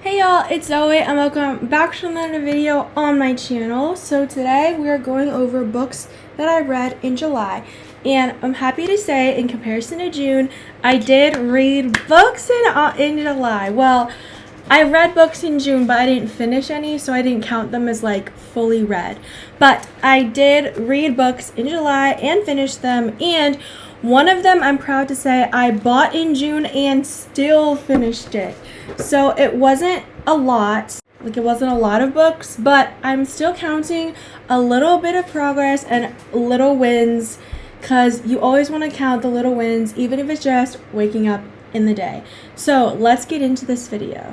Hey y'all, it's Zoe and welcome back to another video on my channel. So today we are going over books that I read in July. And I'm happy to say, in comparison to June, I did read books in July. Well, I read books in June, but I didn't finish any, so I didn't count them as like fully read. But I did read books in July and finish them, and one of them I'm proud to say I bought in June and still finished it. So it wasn't a lot, like it wasn't a lot of books, but I'm still counting a little bit of progress and little wins, because you always want to count the little wins, even if it's just waking up in the day. So let's get into this video.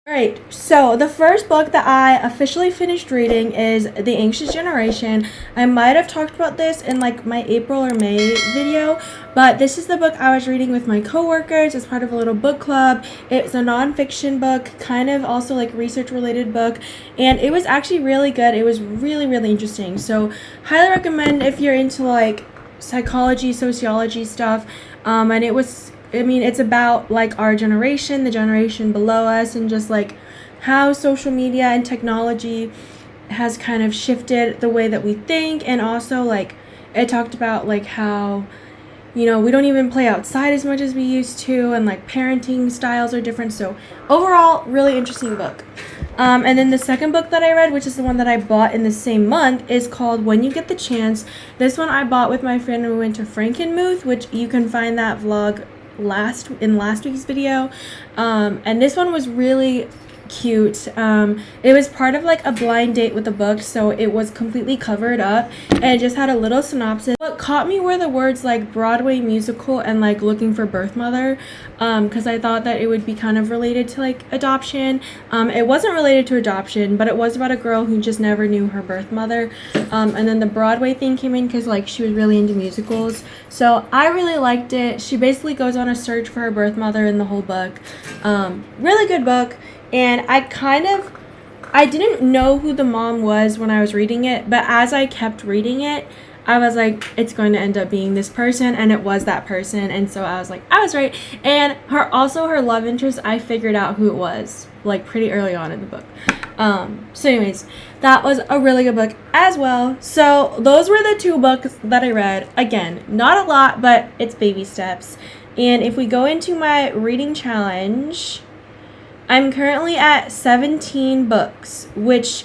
Alright, so the first book that I officially finished reading is The Anxious Generation. I might have talked about this in like my April or May video, but this is the book I was reading with my coworkers as part of a little book club. It's a nonfiction book, kind of also like research related book, and it was actually really good. It was really interesting. So highly recommend if you're into like psychology, sociology stuff, and it's about like our generation, the generation below us, and just like how social media and technology has kind of shifted the way that we think. And also like it talked about like how, you know, we don't even play outside as much as we used to, and like parenting styles are different. So overall, really interesting book. And then the second book that I read, which is the one that I bought in the same month, is called When You Get the Chance. This one I bought with my friend when we went to Frankenmuth, which you can find that vlog in last week's video. And this one was really cute. It was part of like a blind date with the book, so it was completely covered up and it just had a little synopsis. What caught me were the words like Broadway musical and like looking for birth mother, because I thought that it would be kind of related to like adoption. It wasn't related to adoption, but it was about a girl who just never knew her birth mother. And then the Broadway thing came in because like she was really into musicals, so I really liked it. She basically goes on a search for her birth mother in the whole book. Really good book. And I didn't know who the mom was when I was reading it, but as I kept reading it, I was like, it's going to end up being this person, and it was that person. And so I was like, I was right. And her love interest, I figured out who it was like pretty early on in the book. So anyways, that was a really good book as well. So those were the two books that I read. Again, not a lot, but it's baby steps. And if we go into my reading challenge, I'm currently at 17 books, which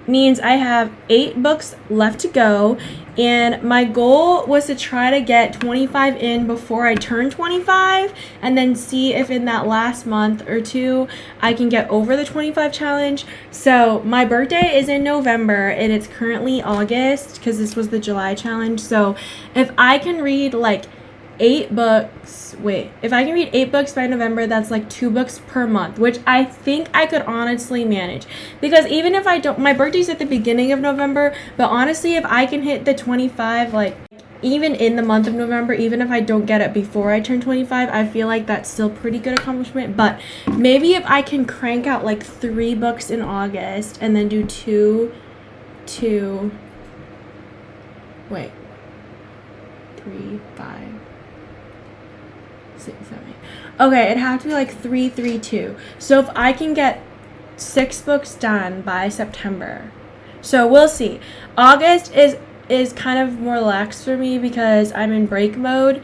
means I have 8 books left to go, and my goal was to try to get 25 in before I turn 25, and then see if in that last month or two I can get over the 25 challenge. So my birthday is in November and it's currently August because this was the July challenge. So if I can read like 8 books, if I can read 8 books by November, that's like 2 books per month, which I think I could honestly manage. Because even if I don't, my birthday's at the beginning of November, but honestly, if I can hit the 25, like even in the month of November, even if I don't get it before I turn 25, I feel like that's still pretty good accomplishment. But maybe if I can crank out like 3 books in August and then do 3, 5, 6, 7, 8. Okay, it'd have to be like 3, 3, 2. So if I can get 6 books done by September, so we'll see. August is kind of more lax for me because I'm in break mode,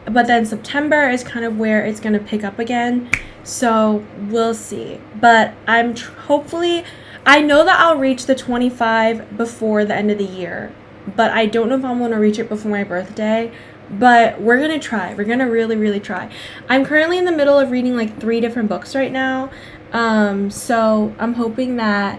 but then September is kind of where it's gonna pick up again. So we'll see. But I'm hopefully, I know that I'll reach the 25 before the end of the year, but I don't know if I'm gonna reach it before my birthday. But we're gonna try. We're gonna really try. I'm currently in the middle of reading like 3 different books right now. So I'm hoping that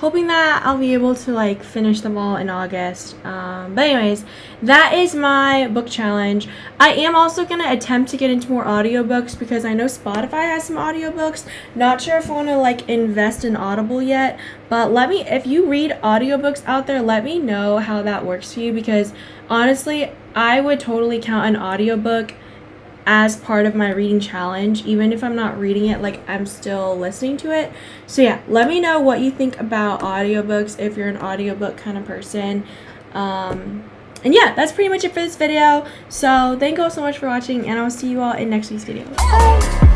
I'll be able to like finish them all in August. But anyways, that is my book challenge. I am also gonna attempt to get into more audiobooks because I know Spotify has some audiobooks. Not sure if I want to like invest in Audible yet, but if you read audiobooks out there, let me know how that works for you, because honestly, I would totally count an audiobook as part of my reading challenge, even if I'm not reading it, like I'm still listening to it. So yeah, let me know what you think about audiobooks if you're an audiobook kind of person. And yeah, that's pretty much it for this video. So thank you all so much for watching, and I'll see you all in next week's video. Bye.